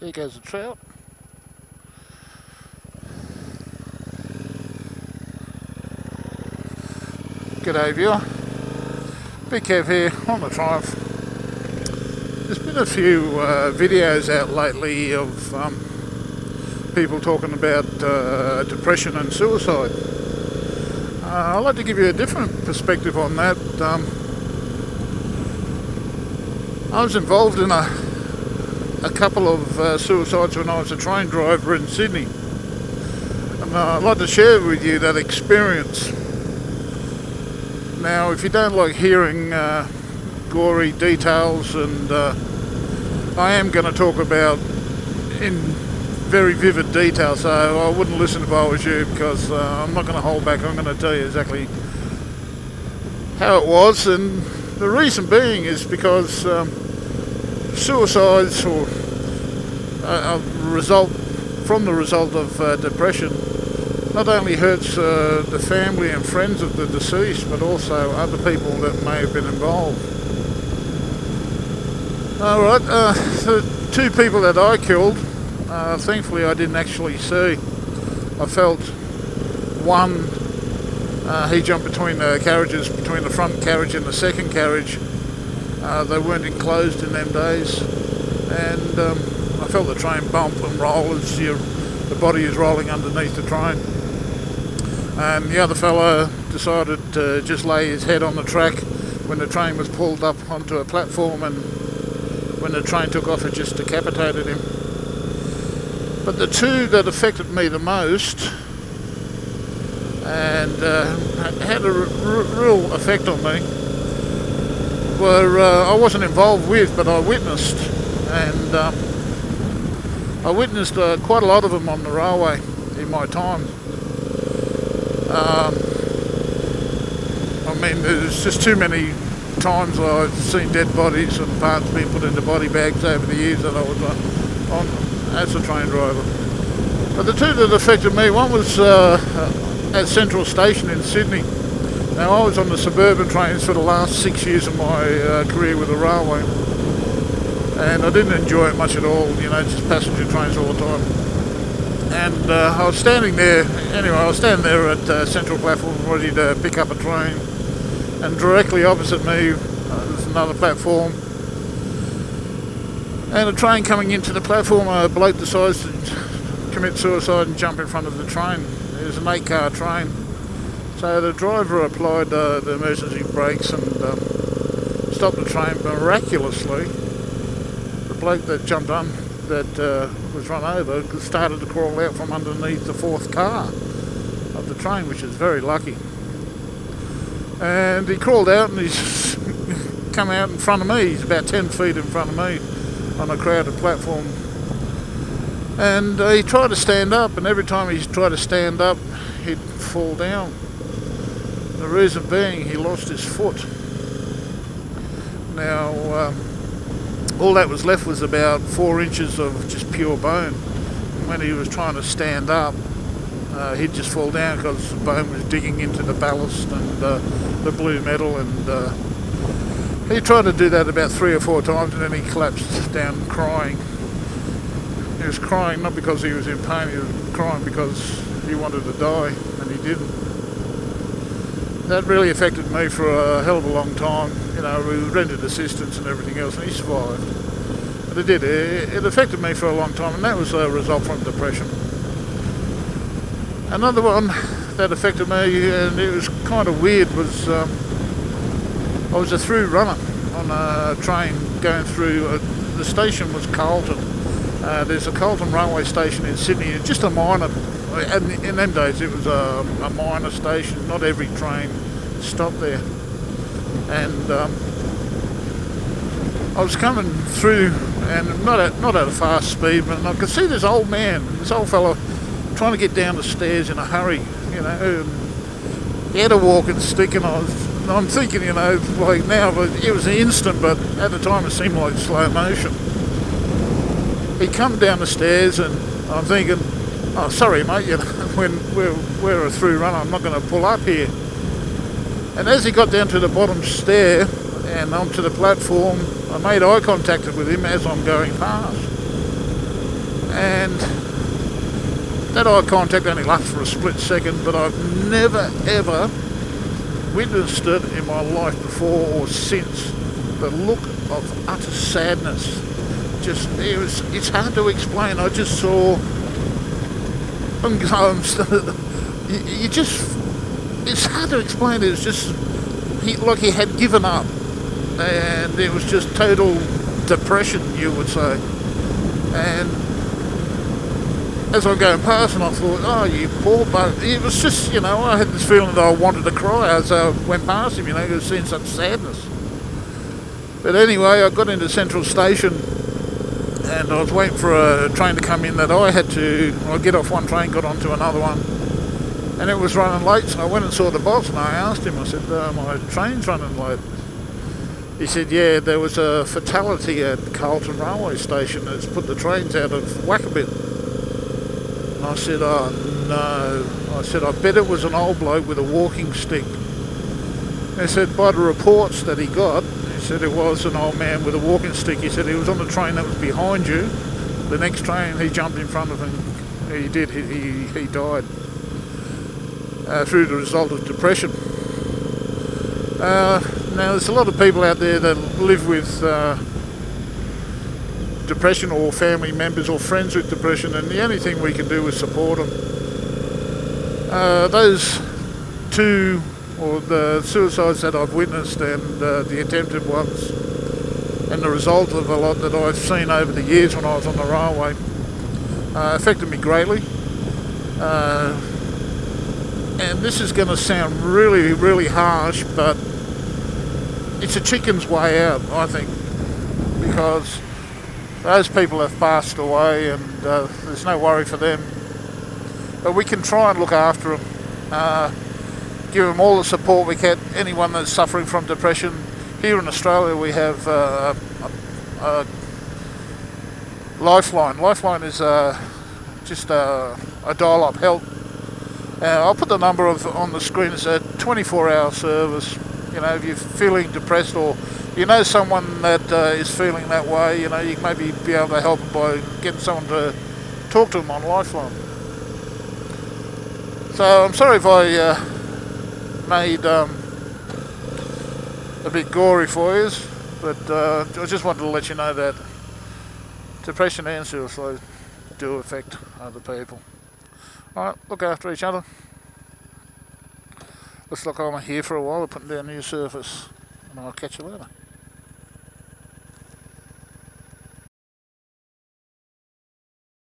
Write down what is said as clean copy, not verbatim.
There goes the trout. G'day viewer. Big Kev here on the Triumph. There's been a few videos out lately of people talking about depression and suicide. I'd like to give you a different perspective on that. I was involved in a couple of suicides when I was a train driver in Sydney, and I'd like to share with you that experience. Now, if you don't like hearing gory details, and I am going to talk about in very vivid detail, so I wouldn't listen if I was you, because I'm not going to hold back. I'm going to tell you exactly how it was, and the reason being is because suicides or a result of depression not only hurts the family and friends of the deceased, but also other people that may have been involved. Alright, the two people that I killed, thankfully I didn't actually see. I felt one, he jumped between the carriages, between the front carriage and the second carriage. They weren't enclosed in them days, and I felt the train bump and roll as the body is rolling underneath the train. And the other fellow decided to just lay his head on the track when the train was pulled up onto a platform, and when the train took off it just decapitated him. But the two that affected me the most and had a real effect on me were I wasn't involved with, but I witnessed, and I witnessed quite a lot of them on the railway in my time. I mean, there's just too many times I've seen dead bodies and parts being put into body bags over the years that I was on as a train driver. But the two that affected me, one was at Central Station in Sydney. Now, I was on the suburban trains for the last 6 years of my career with the railway, and I didn't enjoy it much at all, you know, just passenger trains all the time. And I was standing there at Central Platform ready to pick up a train, and directly opposite me there's another platform, and a train coming into the platform. A bloke decides to commit suicide and jump in front of the train. It was an 8-car train, so the driver applied the emergency brakes and stopped the train. Miraculously, the bloke that jumped on, that was run over, started to crawl out from underneath the 4th car of the train, which is very lucky. And he crawled out, and he's come out in front of me. He's about 10 feet in front of me on a crowded platform. And he tried to stand up, and every time he tried to stand up, he'd fall down. The reason being, he lost his foot. Now, all that was left was about 4 inches of just pure bone. When he was trying to stand up, he'd just fall down because the bone was digging into the ballast and the blue metal, and he tried to do that about 3 or 4 times, and then he collapsed down crying. He was crying not because he was in pain, he was crying because he wanted to die, and he didn't. That really affected me for a hell of a long time. You know, we rented assistance and everything else, and he survived. But it did. It affected me for a long time, and that was a result from depression. Another one that affected me, and it was kind of weird, was I was a through runner on a train going through. The station was Carlton. There's a Carlton railway station in Sydney. It's just a minor. And in them days, it was a minor station. Not every train stopped there. And I was coming through, and not at a fast speed, but I could see this old fellow, trying to get down the stairs in a hurry. You know, and he had a walking stick, and I'm thinking, you know, like now, but it was instant, but at the time it seemed like slow motion. He come down the stairs, and I'm thinking, oh, sorry mate, you know, when we're a through runner, I'm not going to pull up here. And as he got down to the bottom stair and onto the platform, I made eye contact with him as I'm going past. And that eye contact only lasts for a split second, but I've never ever witnessed it in my life before or since. The look of utter sadness, it's hard to explain. I just saw, it's hard to explain. It was just, like he had given up, and it was just total depression, you would say. And as I'm going past, and I thought, oh, you poor bug. It was just, I had this feeling that I wanted to cry as I went past him, because seeing such sadness. But anyway, I got into Central Station, and I was waiting for a train to come in that I get off one train, got onto another one, and it was running late. So I went and saw the boss, and I asked him, I said, my train's running late. He said, yeah, there was a fatality at Carlton Railway Station that's put the trains out of whack a bit. And I said, oh no. I said, I bet it was an old bloke with a walking stick. He said, by the reports that he got, he said it was an old man with a walking stick. He said he was on the train that was behind you. The next train, he jumped in front of him. He did. He died through the result of depression. Now, there's a lot of people out there that live with depression, or family members or friends with depression, and the only thing we can do is support them. Those two, or the suicides that I've witnessed, and the attempted ones, and the result of a lot that I've seen over the years when I was on the railway, affected me greatly. And this is going to sound really, really harsh, but it's a chicken's way out, I think, because those people have passed away, and there's no worry for them. But we can try and look after them, give them all the support we can. Anyone that's suffering from depression, here in Australia we have a Lifeline. Lifeline is just a dial-up help. I'll put the number on the screen. It's a 24-hour service. If you're feeling depressed, or someone that is feeling that way, you can maybe be able to help them by getting someone to talk to them on Lifeline. So I'm sorry if I made a bit gory for you, but I just wanted to let you know that depression and suicide do affect other people. Alright, look after each other. Looks like I'm here for a while. I'm putting down new surface, and I'll catch you later.